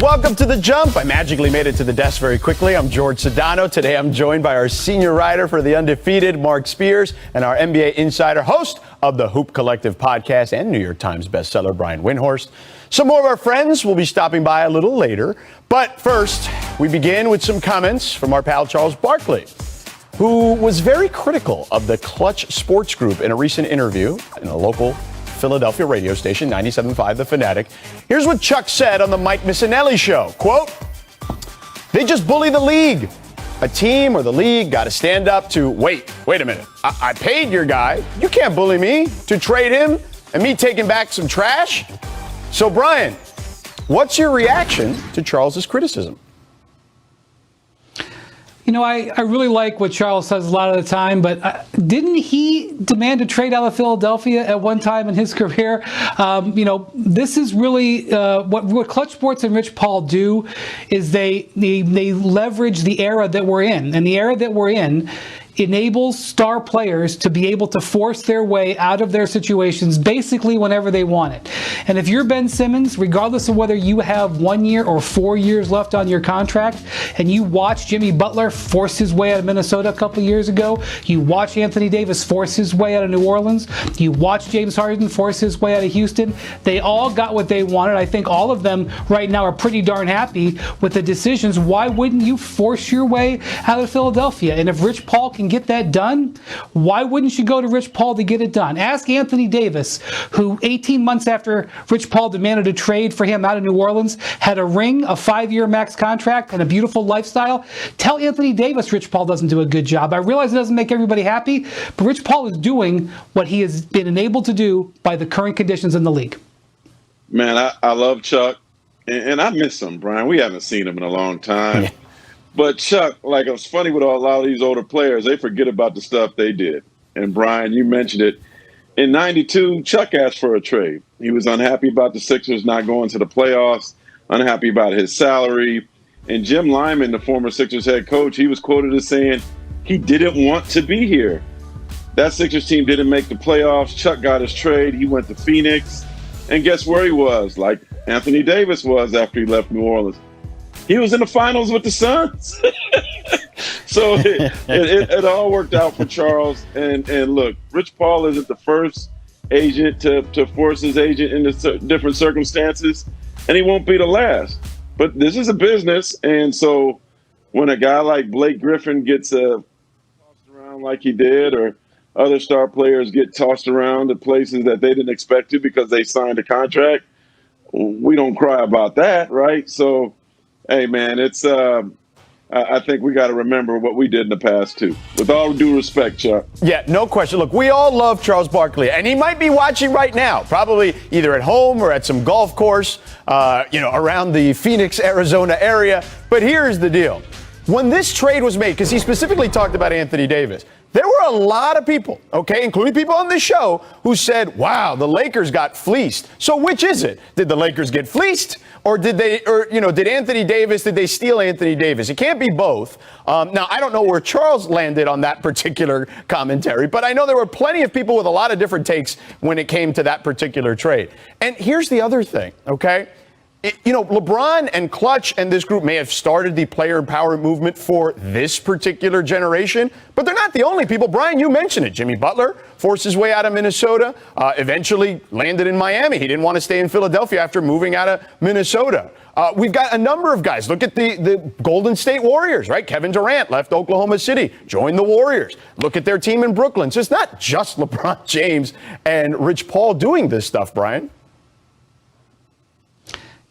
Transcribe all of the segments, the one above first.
Welcome to The Jump. I magically made it to the desk very quickly. I'm George Sedano. Today I'm joined by our senior writer for The Undefeated, Mark Spears, and our NBA insider, host of the Hoop Collective podcast and New York Times bestseller, Brian Windhorst. Some more of our friends will be stopping by a little later. But first, we begin with some comments from our pal Charles Barkley, who was very critical of the Clutch Sports Group in a recent interview in a local Philadelphia radio station, 97.5 The Fanatic. Here's what Chuck said on the Mike Missinelli show. Quote, "They just bully the league. A team or the league got to stand up to, wait a minute. I paid your guy. You can't bully me to trade him and me taking back some trash." So, Brian, what's your reaction to Charles's criticism? You know, I really like what Charles says a lot of the time, but didn't he demand a trade out of Philadelphia at one time in his career? This is really what Clutch Sports and Rich Paul do is they leverage the era that we're in. And the era that we're in enables star players to be able to force their way out of their situations basically whenever they want it. And if you're Ben Simmons, regardless of whether you have 1 year or 4 years left on your contract, and you watch Jimmy Butler force his way out of Minnesota a couple years ago, you watch Anthony Davis force his way out of New Orleans, you watch James Harden force his way out of Houston, they all got what they wanted. I think all of them right now are pretty darn happy with the decisions. Why wouldn't you force your way out of Philadelphia? And if Rich Paul can get that done, why wouldn't you go to Rich Paul to get it done? Ask Anthony Davis, who 18 months after Rich Paul demanded a trade for him out of New Orleans, had a ring, a 5-year max contract, and a beautiful lifestyle. Tell Anthony Davis Rich Paul doesn't do a good job. I realize it doesn't make everybody happy, but Rich Paul is doing what he has been enabled to do by the current conditions in the league. Man, I love Chuck, and I miss him, Brian. We haven't seen him in a long time. But Chuck, like, it's funny with a lot of these older players, they forget about the stuff they did. And Brian, you mentioned it. In '92, Chuck asked for a trade. He was unhappy about the Sixers not going to the playoffs, unhappy about his salary. And Jim Lyman, the former Sixers head coach, he was quoted as saying he didn't want to be here. That Sixers team didn't make the playoffs. Chuck got his trade. He went to Phoenix. And guess where he was? Like Anthony Davis was after he left New Orleans. He was in the finals with the Suns. So it all worked out for Charles. And look, Rich Paul isn't the first agent to force his agent into different circumstances, and he won't be the last. But this is a business, and so when a guy like Blake Griffin gets tossed around like he did, or other star players get tossed around to places that they didn't expect to because they signed a contract, we don't cry about that, right? So, hey, man, it's I think we got to remember what we did in the past, too. With all due respect, Chuck. Yeah, no question. Look, we all love Charles Barkley, and he might be watching right now, probably either at home or at some golf course, around the Phoenix, Arizona area. But here's the deal. When this trade was made, because he specifically talked about Anthony Davis, there were a lot of people, okay, including people on this show, who said, wow, the Lakers got fleeced. So which is it? Did the Lakers get fleeced? Or did Anthony Davis, did they steal Anthony Davis? It can't be both. Now, I don't know where Charles landed on that particular commentary, but I know there were plenty of people with a lot of different takes when it came to that particular trade. And here's the other thing, okay? LeBron and Clutch and this group may have started the player empowerment movement for this particular generation, but they're not the only people. Brian, you mentioned it. Jimmy Butler forced his way out of Minnesota, eventually landed in Miami. He didn't want to stay in Philadelphia after moving out of Minnesota. We've got a number of guys. Look at the Golden State Warriors, right? Kevin Durant left Oklahoma City, joined the Warriors. Look at their team in Brooklyn. So it's not just LeBron James and Rich Paul doing this stuff, Brian.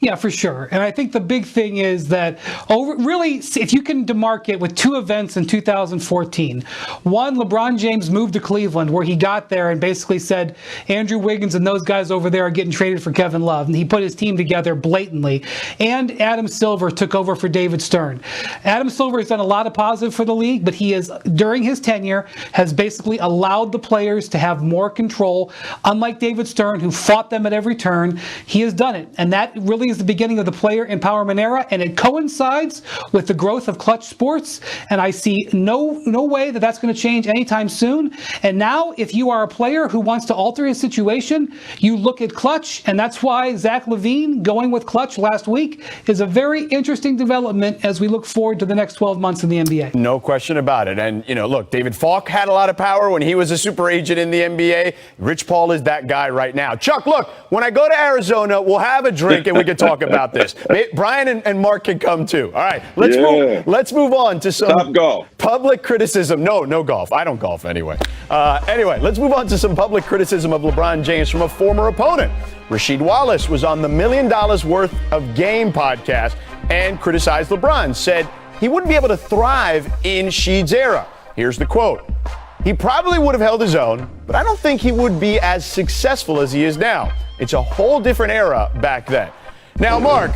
Yeah, for sure. And I think the big thing is that really, if you can demarcate with two events in 2014. One, LeBron James moved to Cleveland, where he got there and basically said, Andrew Wiggins and those guys over there are getting traded for Kevin Love. And he put his team together blatantly. And Adam Silver took over for David Stern. Adam Silver has done a lot of positive for the league, but he has, during his tenure, has basically allowed the players to have more control. Unlike David Stern, who fought them at every turn, he has done it. And that really is the beginning of the player empowerment era, and it coincides with the growth of clutch sports, and I see no way that that's going to change anytime soon. And now, if you are a player who wants to alter his situation, you look at clutch, and that's why Zach LaVine going with clutch last week is a very interesting development as we look forward to the next 12 months in the NBA. No question about it. And, look, David Falk had a lot of power when he was a super agent in the NBA. Rich Paul is that guy right now. Chuck, look, when I go to Arizona, we'll have a drink and we can talk about this. Brian and Mark can come too. All right, let's move on to some Top golf. Public criticism. No golf. I don't golf anyway. Let's move on to some public criticism of LeBron James from a former opponent. Rasheed Wallace was on the $1 Million Worth of Game podcast and criticized LeBron, said he wouldn't be able to thrive in Sheed's era. Here's the quote. He probably would have held his own, but I don't think he would be as successful as he is now. It's a whole different era back then. Now, Mark,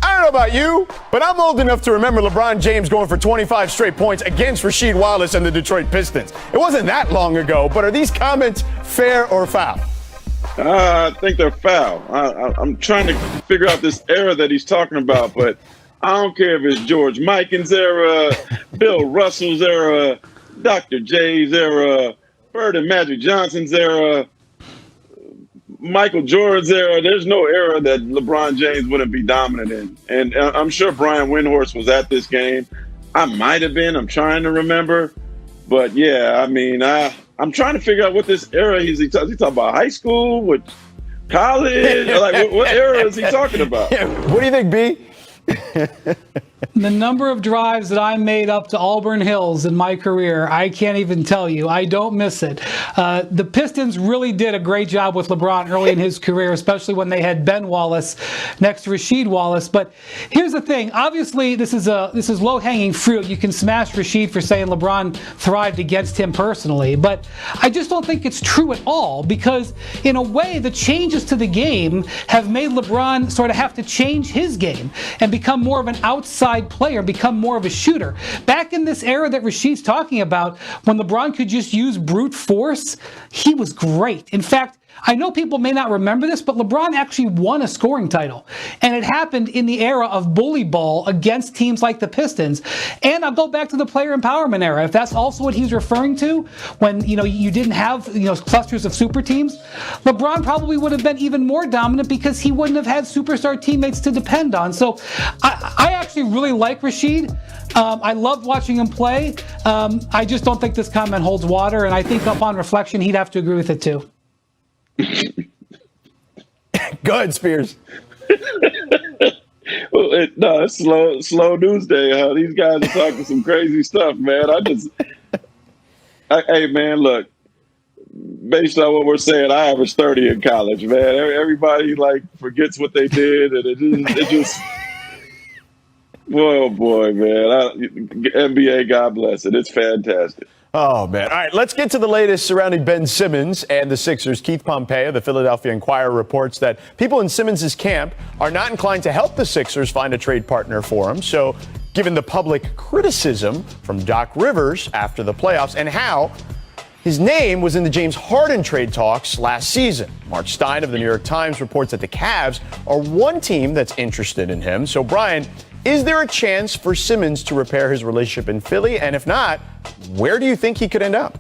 I don't know about you, but I'm old enough to remember LeBron James going for 25 straight points against Rasheed Wallace and the Detroit Pistons. It wasn't that long ago, but are these comments fair or foul? I think they're foul. I'm trying to figure out this era that he's talking about, but I don't care if it's George Mikan's era, Bill Russell's era, Dr. J's era, Bird and Magic Johnson's era, Michael Jordan's era. There's no era that LeBron James wouldn't be dominant in. And I'm sure Brian Windhorst was at this game. I might have been. I'm trying to remember. But, yeah, I mean, I'm trying to figure out what this era is. He talking about high school, what college? Like, what era is he talking about? What do you think, B? The number of drives that I made up to Auburn Hills in my career, I can't even tell you. I don't miss it. The Pistons really did a great job with LeBron early in his career, especially when they had Ben Wallace next to Rasheed Wallace. But here's the thing. Obviously, this is low-hanging fruit. You can smash Rasheed for saying LeBron thrived against him personally. But I just don't think it's true at all, because in a way, the changes to the game have made LeBron sort of have to change his game and become more of an outside player, become more of a shooter. Back in this era that Rasheed's talking about, when LeBron could just use brute force, he was great. In fact, I know people may not remember this, but LeBron actually won a scoring title. And it happened in the era of bully ball against teams like the Pistons. And I'll go back to the player empowerment era. If that's also what he's referring to, when you didn't have clusters of super teams, LeBron probably would have been even more dominant because he wouldn't have had superstar teammates to depend on. So I actually really like Rasheed. I loved watching him play. I just don't think this comment holds water. And I think upon reflection, he'd have to agree with it too. Go ahead, Spears. Well, it's slow news day. Huh? These guys are talking some crazy stuff, man. Hey, man, look. Based on what we're saying, I averaged 30 in college, man. Everybody forgets what they did, and it just. Oh boy, man! NBA, God bless it. It's fantastic. Oh, man. All right, let's get to the latest surrounding Ben Simmons and the Sixers. Keith Pompeo of the Philadelphia Inquirer reports that people in Simmons' camp are not inclined to help the Sixers find a trade partner for him. So, given the public criticism from Doc Rivers after the playoffs and how his name was in the James Harden trade talks last season, Mark Stein of the New York Times reports that the Cavs are one team that's interested in him. So, Brian, is there a chance for Simmons to repair his relationship in Philly? And if not, where do you think he could end up?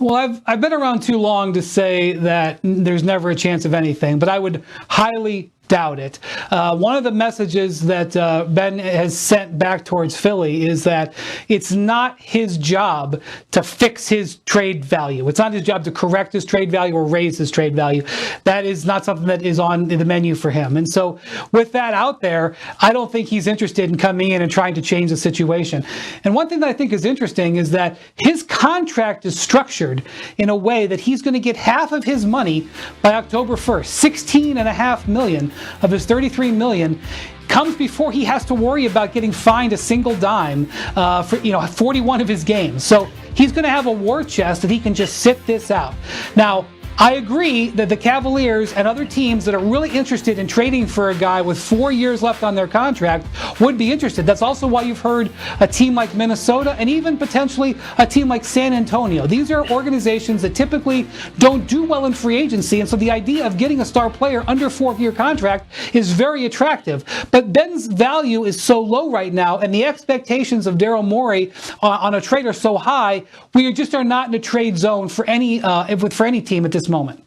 Well, I've been around too long to say that there's never a chance of anything, but I would highly doubt it. One of the messages that Ben has sent back towards Philly is that it's not his job to fix his trade value. It's not his job to correct his trade value or raise his trade value. That is not something that is on the menu for him. And so with that out there, I don't think he's interested in coming in and trying to change the situation. And one thing that I think is interesting is that his contract is structured in a way that he's going to get half of his money by October 1st, $16.5 million of his $33 million comes before he has to worry about getting fined a single dime for 41 of his games. So he's going to have a war chest that he can just sit this out. Now, I agree that the Cavaliers and other teams that are really interested in trading for a guy with 4 years left on their contract would be interested. That's also why you've heard a team like Minnesota and even potentially a team like San Antonio. These are organizations that typically don't do well in free agency, and so the idea of getting a star player under 4-year contract is very attractive. But Ben's value is so low right now, and the expectations of Daryl Morey on a trade are so high, we just are not in a trade zone for any team at this moment.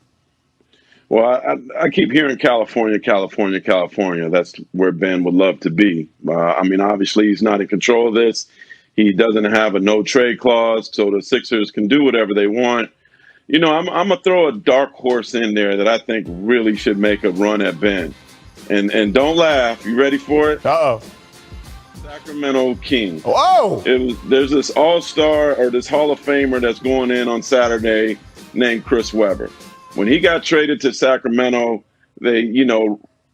Well, I keep hearing California, California, California. That's where Ben would love to be. I mean, obviously, he's not in control of this. He doesn't have a no-trade clause, so the Sixers can do whatever they want. You know, I'm going to throw a dark horse in there that I think really should make a run at Ben. And don't laugh. You ready for it? Uh-oh. Sacramento Kings. Whoa! There's this all-star or this Hall of Famer that's going in on Saturday named Chris Webber. When he got traded to Sacramento, they,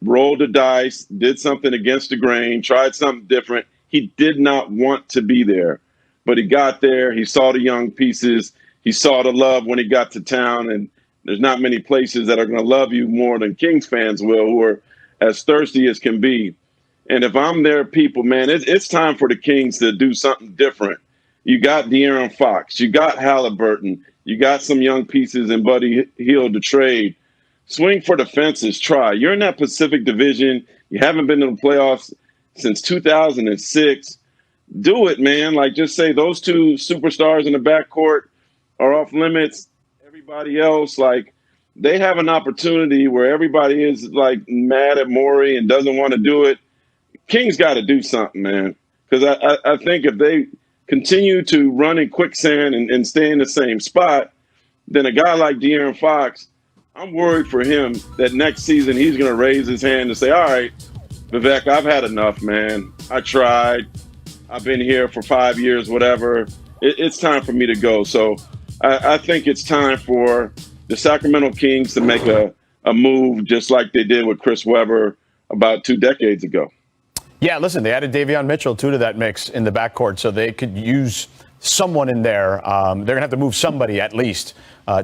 rolled the dice, did something against the grain, tried something different. He did not want to be there, but he got there. He saw the young pieces. He saw the love when he got to town, and there's not many places that are going to love you more than Kings fans will, who are as thirsty as can be. And if I'm their people, man, it's time for the Kings to do something different. You got De'Aaron Fox. You got Halliburton. You got some young pieces in Buddy Hield to trade. Swing for the fences. Try. You're in that Pacific Division. You haven't been to the playoffs since 2006. Do it, man. Like, just say those two superstars in the backcourt are off limits. Everybody else, like, they have an opportunity where everybody is, like, mad at Morey and doesn't want to do it. Kings got to do something, man. Because I think if they continue to run in quicksand and stay in the same spot, then a guy like De'Aaron Fox, I'm worried for him that next season he's going to raise his hand and say, all right, Vivek, I've had enough, man. I tried. I've been here for 5 years, whatever. It's time for me to go. So I think it's time for the Sacramento Kings to make a move just like they did with Chris Webber about 2 decades ago. Yeah, listen, they added Davion Mitchell, too, to that mix in the backcourt, so they could use someone in there. They're going to have to move somebody at least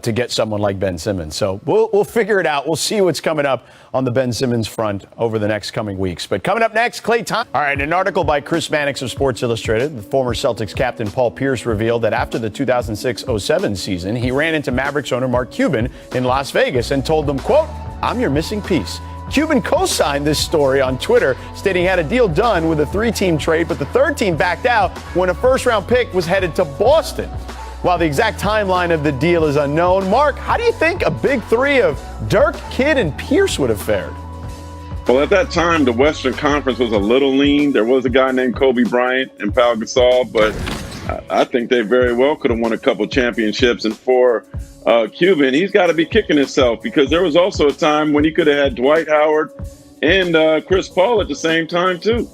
to get someone like Ben Simmons. So we'll figure it out. We'll see what's coming up on the Ben Simmons front over the next coming weeks. But coming up next, Klay Thompson. All right, an article by Chris Mannix of Sports Illustrated. The former Celtics captain Paul Pierce revealed that after the 2006-07 season, he ran into Mavericks owner Mark Cuban in Las Vegas and told them, quote, "I'm your missing piece." Cuban co-signed this story on Twitter, stating he had a deal done with a 3-team trade, but the third team backed out when a first-round pick was headed to Boston. While the exact timeline of the deal is unknown, Mark, how do you think a big three of Dirk, Kidd, and Pierce would have fared? Well, at that time, the Western Conference was a little lean. There was a guy named Kobe Bryant and Pau Gasol, but I think they very well could have won a couple championships. And for Cuban, he's got to be kicking himself because there was also a time when he could have had Dwight Howard and Chris Paul at the same time, too.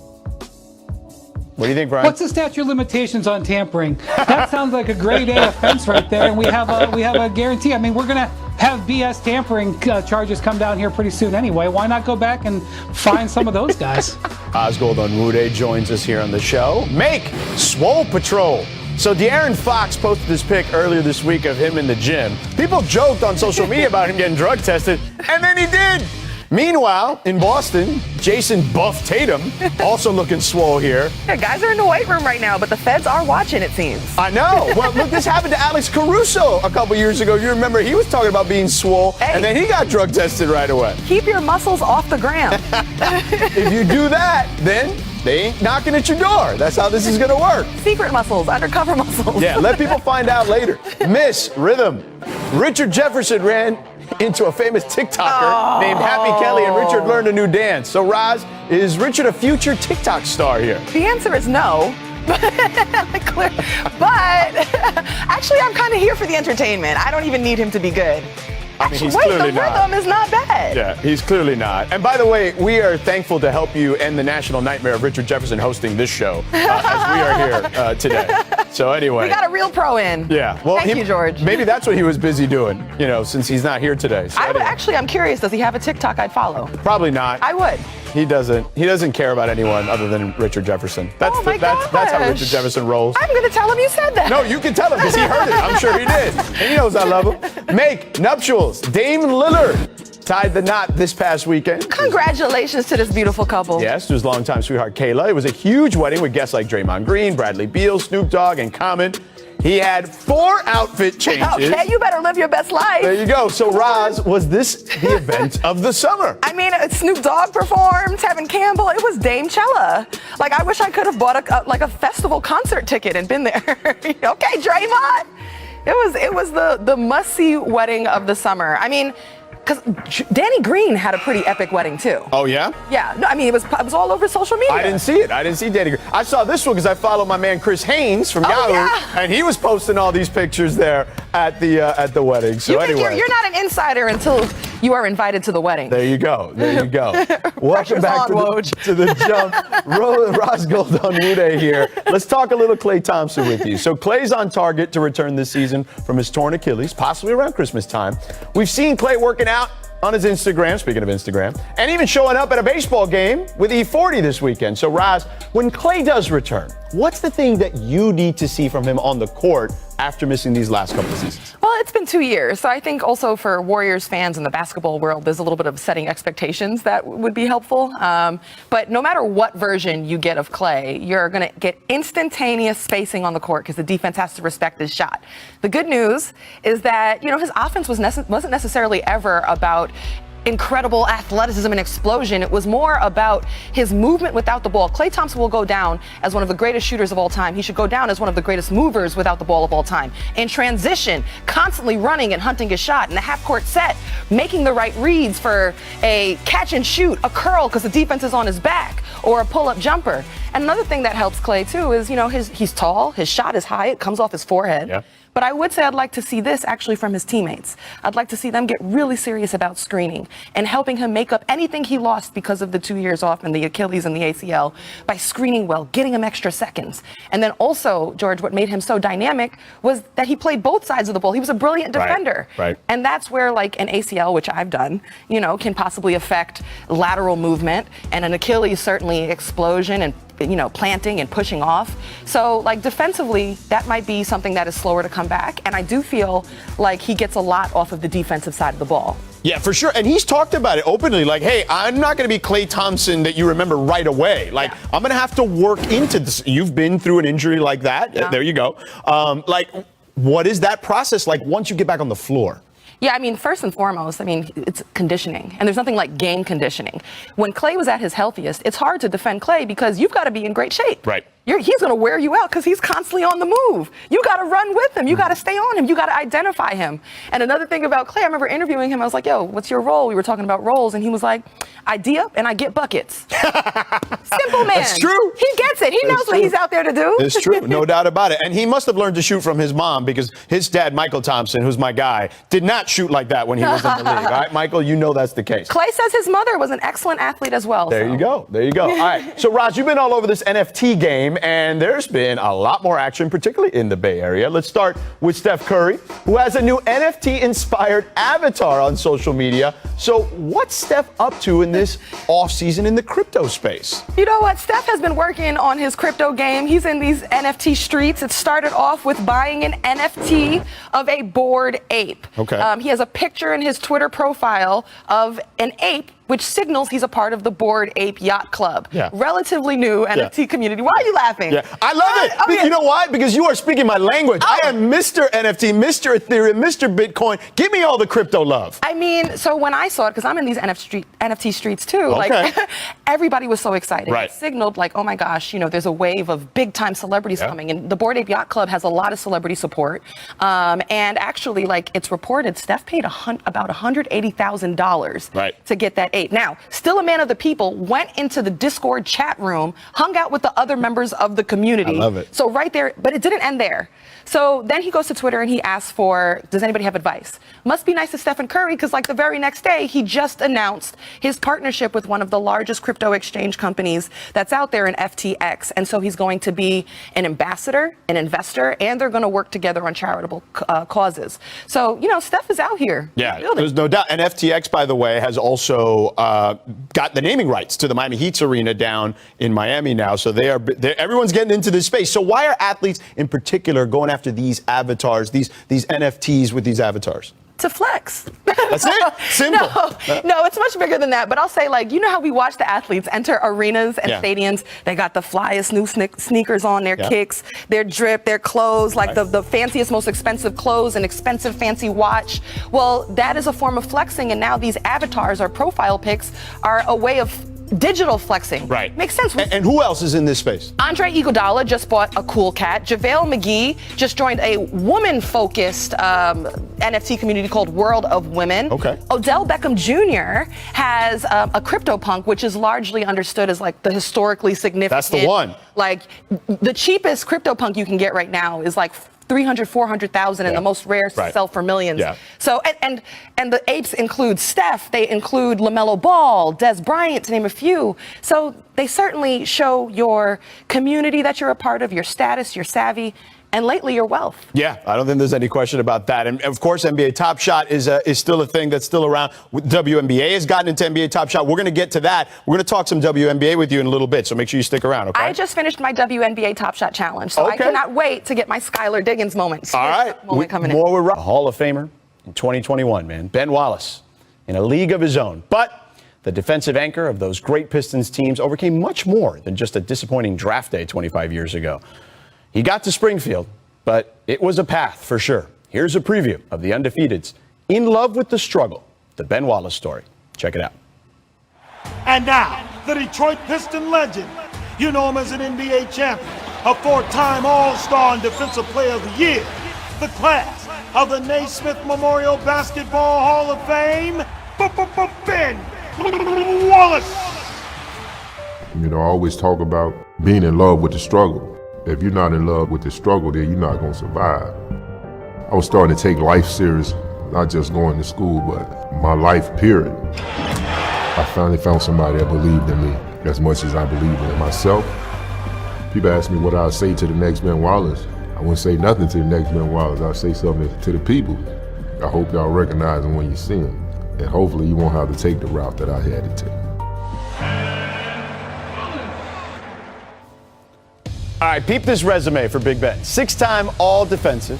What do you think, Brian? What's the statute of limitations on tampering? That sounds like a grade A offense right there, and we have a guarantee. I mean, we're going to have BS tampering charges come down here pretty soon anyway. Why not go back and find some of those guys? Osgold Onwude joins us here on the show. Make Swole Patrol. So De'Aaron Fox posted this pic earlier this week of him in the gym. People joked on social media about him getting drug tested, and then he did. Meanwhile, in Boston, Jason Buff Tatum, also looking swole here. Yeah, guys are in the weight room right now, but the feds are watching, it seems. I know. Well, look, this happened to Alex Caruso a couple years ago. You remember he was talking about being swole, and then he got drug tested right away. Keep your muscles off the gram. If you do that, then they ain't knocking at your door. That's how this is going to work. Secret muscles, undercover muscles. Yeah, let people find out later. Miss Rhythm. Richard Jefferson ran into a famous TikToker named Happy Kelly, and Richard learned a new dance. So, Roz, is Richard a future TikTok star here? The answer is no. But actually, I'm kind of here for the entertainment. I don't even need him to be good. I mean, he's clearly the rhythm is not bad. Yeah, he's clearly not. And by the way, we are thankful to help you end the national nightmare of Richard Jefferson hosting this show as we are here today. So anyway. We got a real pro in. Yeah. Well, Thank you, George. Maybe that's what he was busy doing, since he's not here today. So I'm curious. Does he have a TikTok I'd follow? Probably not. I would. He doesn't care about anyone other than Richard Jefferson. That's how Richard Jefferson rolls. I'm going to tell him you said that. No, you can tell him because he heard it. I'm sure he did. And he knows I love him. Make nuptials. Dame Lillard tied the knot this past weekend. Congratulations to this beautiful couple. Yes, to his longtime sweetheart Kayla. It was a huge wedding with guests like Draymond Green, Bradley Beal, Snoop Dogg, and Common. He had 4 outfit changes. Okay, you better live your best life. There you go. So, Roz, was this the event of the summer? I mean, Snoop Dogg performed, Tevin Campbell. It was Dame Chella. Like, I wish I could have bought a festival concert ticket and been there. Okay, Draymond. It was the must-see wedding of the summer. I mean, because Danny Green had a pretty epic wedding too. Oh yeah? Yeah. No, I mean it was all over social media. I didn't see it. I didn't see Danny Green. I saw this one because I follow my man Chris Haynes from Yahoo, and he was posting all these pictures there at the wedding. So anyway, you're not an insider until you are invited to the wedding. There you go. There you go. Welcome back to the Jump. Roz Goldon-Wude here. Let's talk a little Klay Thompson with you. So Klay's on target to return this season from his torn Achilles, possibly around Christmas time. We've seen Klay working out on his Instagram, speaking of Instagram, and even showing up at a baseball game with E40 this weekend. So, Roz, when Klay does return, what's the thing that you need to see from him on the court after missing these last couple of seasons? Well, it's been 2 years, so I think also for Warriors fans in the basketball world, there's a little bit of setting expectations that would be helpful. But no matter what version you get of Klay, you're going to get instantaneous spacing on the court because the defense has to respect his shot. The good news is that, his offense wasn't necessarily ever about incredible athleticism and explosion. It was more about his movement without the ball. Klay Thompson will go down as one of the greatest shooters of all time. He should go down as one of the greatest movers without the ball of all time. In transition, constantly running and hunting his shot in the half-court set, making the right reads for a catch and shoot, a curl because the defense is on his back, or a pull-up jumper. And another thing that helps Klay too is, he's tall, his shot is high, it comes off his forehead. Yeah. But I would say I'd like to see this actually from his teammates. I'd like to see them get really serious about screening and helping him make up anything he lost because of the 2 years off and the Achilles and the ACL by screening well, getting him extra seconds. And then also, George, what made him so dynamic was that he played both sides of the ball. He was a brilliant defender. Right. And that's where like an ACL, which I've done, can possibly affect lateral movement, and an Achilles certainly explosion and planting and pushing off. So like defensively, that might be something that is slower to come back. And I do feel like he gets a lot off of the defensive side of the ball. Yeah, for sure. And he's talked about it openly, like, hey, I'm not going to be Klay Thompson that you remember right away. Like, I'm going to have to work into this. You've been through an injury like that. Yeah. There you go. What is that process like once you get back on the floor? Yeah, I mean, first and foremost, it's conditioning. And there's nothing like game conditioning. When Klay was at his healthiest, it's hard to defend Klay because you've got to be in great shape. Right. He's going to wear you out because he's constantly on the move. You got to run with him. You got to stay on him. You got to identify him. And another thing about Klay, I remember interviewing him. I was like, yo, what's your role? We were talking about roles. And he was like, I D up and I get buckets. Simple man. That's true. He gets it. He knows what he's out there to do. It's true. No doubt about it. And he must have learned to shoot from his mom because his dad, Michael Thompson, who's my guy, did not shoot like that when he was in the league. All right, Michael, that's the case. Klay says his mother was an excellent athlete as well. There you go. There you go. All right. So, Raj, you've been all over this NFT game, and there's been a lot more action, particularly in the Bay Area. Let's start with Steph Curry, who has a new NFT-inspired avatar on social media. So what's Steph up to in this offseason in the crypto space? You know what? Steph has been working on his crypto game. He's in these NFT streets. It started off with buying an NFT of a bored ape. Okay. He has a picture in his Twitter profile of an ape, which signals he's a part of the Bored Ape Yacht Club. Yeah. Relatively new NFT community. Why are you laughing? Yeah. I love it. Oh, yeah. You know why? Because you are speaking my language. Oh. I am Mr. NFT, Mr. Ethereum, Mr. Bitcoin. Give me all the crypto love. I mean, so when I saw it, because I'm in these NFT streets too, like everybody was so excited. Right. It signaled like, oh my gosh, there's a wave of big time celebrities coming. And the Bored Ape Yacht Club has a lot of celebrity support. And actually, like it's reported, Steph paid about $180,000 to get that ape. Now, still a man of the people, went into the Discord chat room, hung out with the other members of the community. I love it. So right there, but it didn't end there. So then he goes to Twitter and he asks for, does anybody have advice? Must be nice to Stephen Curry because like the very next day, say, he just announced his partnership with one of the largest crypto exchange companies that's out there in FTX. And so he's going to be an ambassador, an investor, and they're going to work together on charitable causes. So, Steph is out here. Yeah, there's no doubt. And FTX, by the way, has also got the naming rights to the Miami Heat's arena down in Miami now. So everyone's getting into this space. So why are athletes in particular going after these avatars, these NFTs with these avatars? To flex. That's it? Simple. No, it's much bigger than that. But I'll say, how we watch the athletes enter arenas and stadiums. They got the flyest new sneakers on, their kicks, their drip, their clothes, the fanciest, most expensive clothes, an expensive, fancy watch. Well, that is a form of flexing. And now these avatars or profile pics are a way of digital flexing. Right. Makes sense. And who else is in this space? Andre Iguodala just bought a cool cat. JaVale McGee just joined a woman-focused NFT community called World of Women. Okay. Odell Beckham Jr. has a CryptoPunk, which is largely understood as the historically significant. That's the one. The cheapest CryptoPunk you can get right now is 300, 400,000, and the most rare sell for millions. Yeah. So, and the apes include Steph, they include LaMelo Ball, Des Bryant, to name a few. So they certainly show your community that you're a part of, your status, your savvy, and lately your wealth. Yeah, I don't think there's any question about that. And of course, NBA Top Shot is still a thing that's still around. WNBA has gotten into NBA Top Shot. We're going to get to that. We're going to talk some WNBA with you in a little bit, so make sure you stick around, okay? I just finished my WNBA Top Shot challenge, so I cannot wait to get my Skylar Diggins moment. All right, coming more with a Hall of Famer in 2021, man. Ben Wallace in a league of his own. But the defensive anchor of those great Pistons teams overcame much more than just a disappointing draft day 25 years ago. He got to Springfield, but it was a path for sure. Here's a preview of the Undefeateds in love with the struggle, the Ben Wallace story. Check it out. And now, the Detroit Piston legend. You know him as an NBA champion, a four-time All-Star and Defensive Player of the Year, the class of the Naismith Memorial Basketball Hall of Fame, Ben Wallace. I always talk about being in love with the struggle. If you're not in love with the struggle, then you're not going to survive. I was starting to take life serious, not just going to school, but my life, period. I finally found somebody that believed in me as much as I believed in myself. People ask me what I'd say to the next Ben Wallace. I wouldn't say nothing to the next Ben Wallace. I'd say something to the people. I hope y'all recognize them when you see them. And hopefully you won't have to take the route that I had to take. All right, peep this resume for Big Ben. 6-time All-Defensive,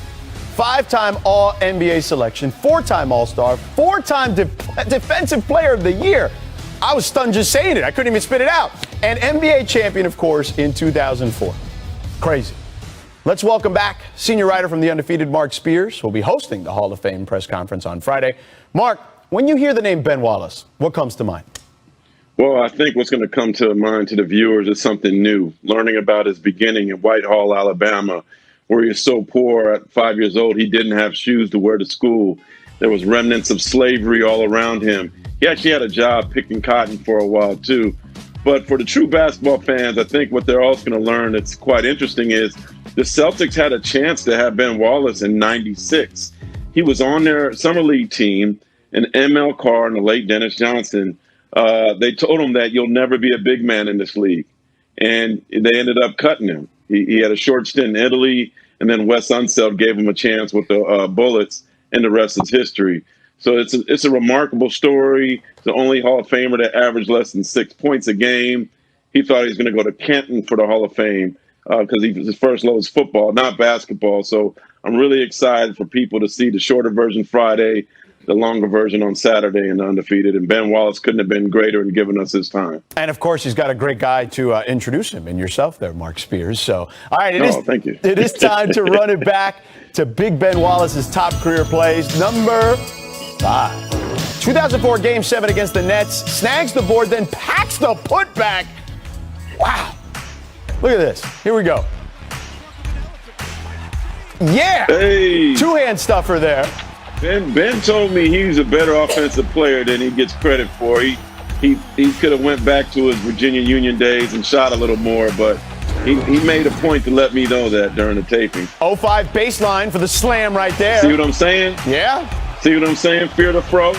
5-time All-NBA selection, 4-time All-Star, 4-time Defensive Player of the Year. I was stunned just saying it. I couldn't even spit it out. And NBA champion, of course, in 2004. Crazy. Let's welcome back senior writer from The Undefeated, Mark Spears, who will be hosting the Hall of Fame press conference on Friday. Mark, when you hear the name Ben Wallace, what comes to mind? Well, I think what's going to come to mind to the viewers is something new. Learning about his beginning in Whitehall, Alabama, where he was so poor at 5 years old, he didn't have shoes to wear to school. There was remnants of slavery all around him. He actually had a job picking cotton for a while, too. But for the true basketball fans, I think what they're also going to learn that's quite interesting is the Celtics had a chance to have Ben Wallace in '96. He was on their summer league team, and M.L. Carr and the late Dennis Johnson. They told him that you'll never be a big man in this league. And they ended up cutting him. He had a short stint in Italy, and then Wes Unseld gave him a chance with the Bullets, and the rest is history. So it's a remarkable story. The only Hall of Famer that averaged less than 6 points a game. He thought he was going to go to Canton for the Hall of Fame because his first love was football, not basketball. So I'm really excited for people to see the shorter version Friday, the longer version on Saturday in the Undefeated. And Ben Wallace couldn't have been greater in giving us his time. And, of course, he's got a great guy to introduce him in yourself there, Mark Spears. So, all right, thank you. It is time to run it back to Big Ben Wallace's top career plays. Number 5. 2004 Game 7 against the Nets. Snags the board, then packs the putback. Wow. Look at this. Here we go. Yeah. Hey. Two-hand stuffer there. Ben told me he's a better offensive player than he gets credit for. He could have went back to his Virginia Union days and shot a little more, but he made a point to let me know that during the taping. 0-5 baseline for the slam right there. See what I'm saying? Yeah. See what I'm saying? Fear the fro.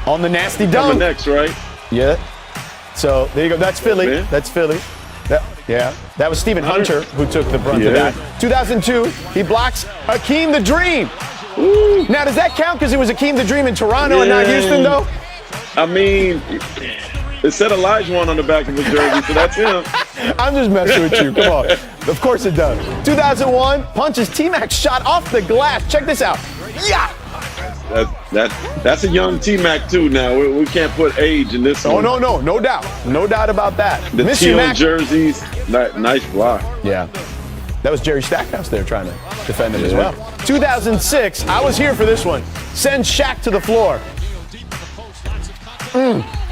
On the nasty Coming dunk. next, right? Yeah. So there you go. That's Philly. man. That's Philly. That was Stephen Hunter who took the brunt of Yeah. that. 2002, he blocks Hakeem the Dream. Now, does that count because it was Hakeem the Dream in Toronto and not Houston, though? I mean, it said Elijah on the back of his jersey, so that's him. I'm just messing with you. Come on. Of course it does. 2001, punches T-Mac shot off the glass. Check this out. Yeah. That's a young T-Mac, too, now. We can't put age in this one. No doubt. No doubt about that. The teal jerseys, nice block. Yeah. That was Jerry Stackhouse there trying to defend him as well. 2006, I was here for this one. Send Shaq to the floor.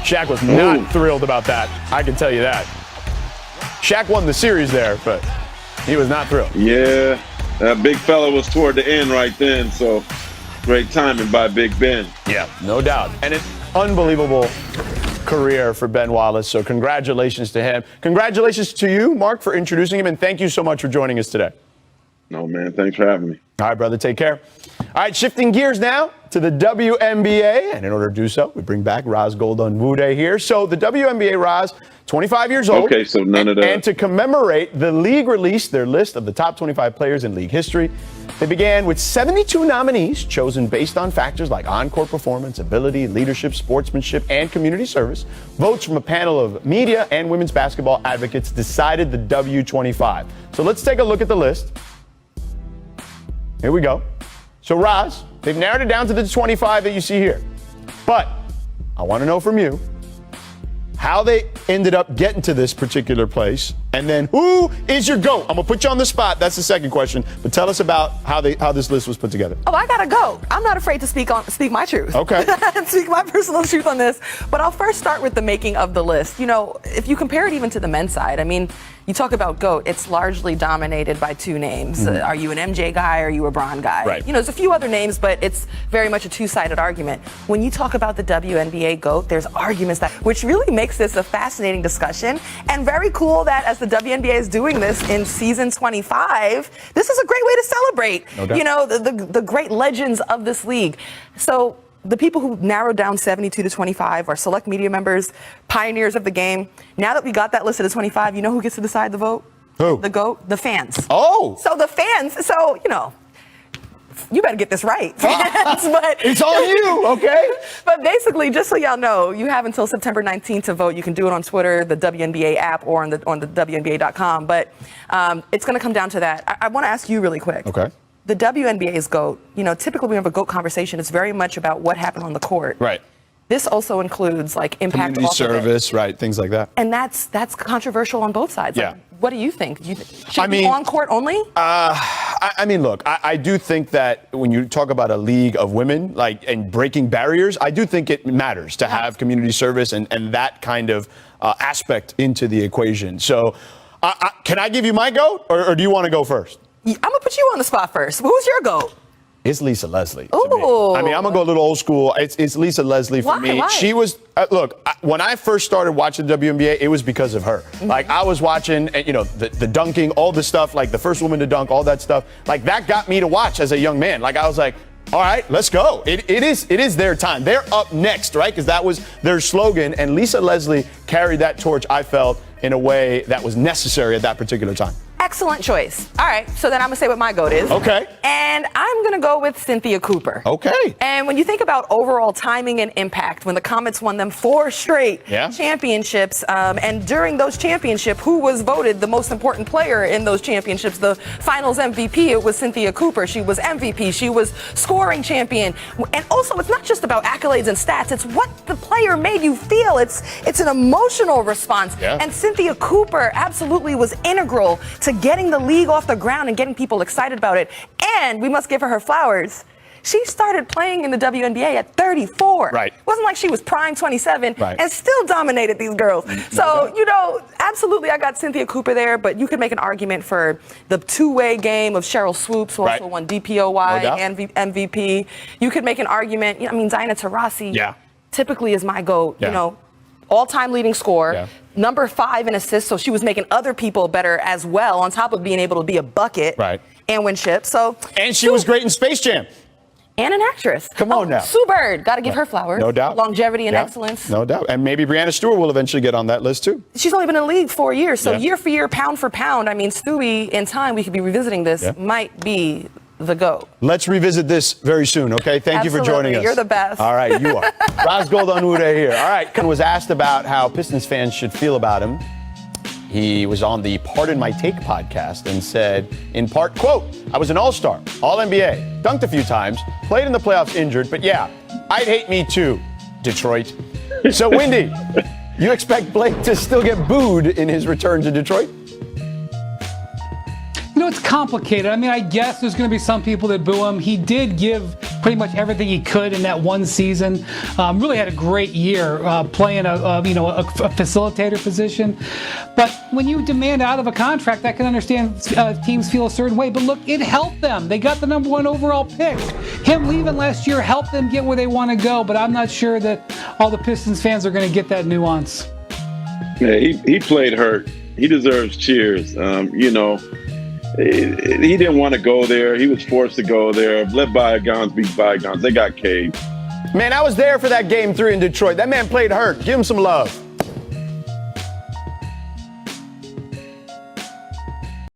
Shaq was not thrilled about that. I can tell you that. Shaq won the series there, but he was not thrilled. Yeah, that big fella was toward the end right then, so great timing by Big Ben. Yeah, no doubt. And an unbelievable career for Ben Wallace, so congratulations to him. Congratulations to you, Mark, for introducing him, and thank you so much for joining us today. No, man, thanks for having me. All right, brother, take care. All right, shifting gears now to the WNBA, and in order to do so, we bring back Raz Goldenwude here. So the WNBA, Raz, 25 years old. Okay, so none of that. And to commemorate, the league released their list of the top 25 players in league history. They began with 72 nominees chosen based on factors like on-court performance, ability, leadership, sportsmanship, and community service. Votes from a panel of media and women's basketball advocates decided the W25. So let's take a look at the list. Here we go. So, Raz, they've narrowed it down to the 25 that you see here. But I want to know from you how they ended up getting to this particular place, and then who is your GOAT? I'm gonna put you on the spot. That's the second question. But tell us about how this list was put together. Oh, I gotta go. I'm not afraid to speak my truth. Okay. Speak my personal truth on this. But I'll first start with the making of the list. You know, if you compare it even to the men's side, I mean, you talk about GOAT, it's largely dominated by two names. Are you an MJ guy or are you a Bron guy? Right. You know, there's a few other names, but it's very much a two-sided argument. When you talk about the WNBA GOAT, there's arguments which really makes this a fascinating discussion, and very cool that as the WNBA is doing this in season 25, this is a great way to celebrate, No doubt. you know, the great legends of this league. So the people who narrowed down 72 to 25 are select media members, pioneers of the game. Now that we got that listed at 25, you know who gets to decide the vote? Who? The GOAT? The fans. Oh! So the fans, so, you know, you better get this right, fans. But It's on you, okay? But basically, just so y'all know, you have until September 19th to vote. You can do it on Twitter, the WNBA app, or on the WNBA.com. But it's going to come down to that. I want to ask you really quick. Okay. The WNBA's GOAT, you know, typically when we have a GOAT conversation, it's very much about what happened on the court. Right. This also includes like impact Community off of it. service, right, things like that. And that's controversial on both sides. Yeah. Like, what do you think? Should I it be mean, on court only? I mean, look, I do think that when you talk about a league of women, like, and breaking barriers, I do think it matters to have community service and that kind of aspect into the equation. So, can I give you my GOAT, or do you want to go first? I'm going to put you on the spot first. Who's your GOAT? It's Lisa Leslie. Ooh. I mean, I'm gonna go a little old school. It's Lisa Leslie for me. Why? She was when I first started watching the WNBA, it was because of her. Like, I was watching, you know, the dunking, all the stuff, like the first woman to dunk, all that stuff. Like, that got me to watch as a young man. Like, I was like, all right, let's go. It is their time. They're up next, right? Because that was their slogan, and Lisa Leslie carried that torch, I felt, in a way that was necessary at that particular time. Excellent choice. All right, so then I'm going to say what my GOAT is. Okay. And I'm going to go with Cynthia Cooper. Okay. And when you think about overall timing and impact, when the Comets won them 4 straight championships, and during those championships, who was voted the most important player in those championships, the finals MVP, it was Cynthia Cooper. She was MVP. She was scoring champion. And also, it's not just about accolades and stats. It's what the player made you feel. It's an emotional response. Yeah. And Cynthia Cooper absolutely was integral to getting the league off the ground and getting people excited about it. And we must give her flowers. She started playing in the WNBA at 34. Right. It wasn't like she was prime 27 Right. and still dominated these girls. So, you know, absolutely I got Cynthia Cooper there, but you could make an argument for the two-way game of Cheryl Swoops, who also won DPOY and MVP. You could make an argument, you know, I mean, Diana Taurasi typically is my GOAT, you know, all-time leading scorer, number 5 in assists, so she was making other people better as well, on top of being able to be a bucket and win chips. So, and she was great in Space Jam. And an actress. Come on now. Sue Bird. Got to give her flowers. No doubt. Longevity and Yeah, excellence. No doubt. And maybe Brianna Stewart will eventually get on that list, too. She's only been in the league 4 years. So Yeah. year for year, pound for pound, I mean, Stewie, in time, we could be revisiting this, might be the GOAT. Let's revisit this very soon, okay? Thank you for joining us. You're the best. All right, you are. Raz Goldanure here. All right, was asked about how Pistons fans should feel about him. He was on the Pardon My Take podcast and said, in part, quote, I was an all-star, all-NBA, dunked a few times, played in the playoffs injured, but yeah, I'd hate me too, Detroit. So, Windy, you expect Blake to still get booed in his return to Detroit? You know, it's complicated. I mean, I guess there's going to be some people that boo him. He did give pretty much everything he could in that one season. Really had a great year playing a facilitator position. But when you demand out of a contract, I can understand teams feel a certain way. But look, it helped them. They got the number 1 overall pick. Him leaving last year helped them get where they want to go. But I'm not sure that all the Pistons fans are going to get that nuance. Yeah, he played hurt. He deserves cheers. He didn't want to go there. He was forced to go there. Let bygones be bygones. They got caved. Man, I was there for that game 3 in Detroit. That man played hurt. Give him some love.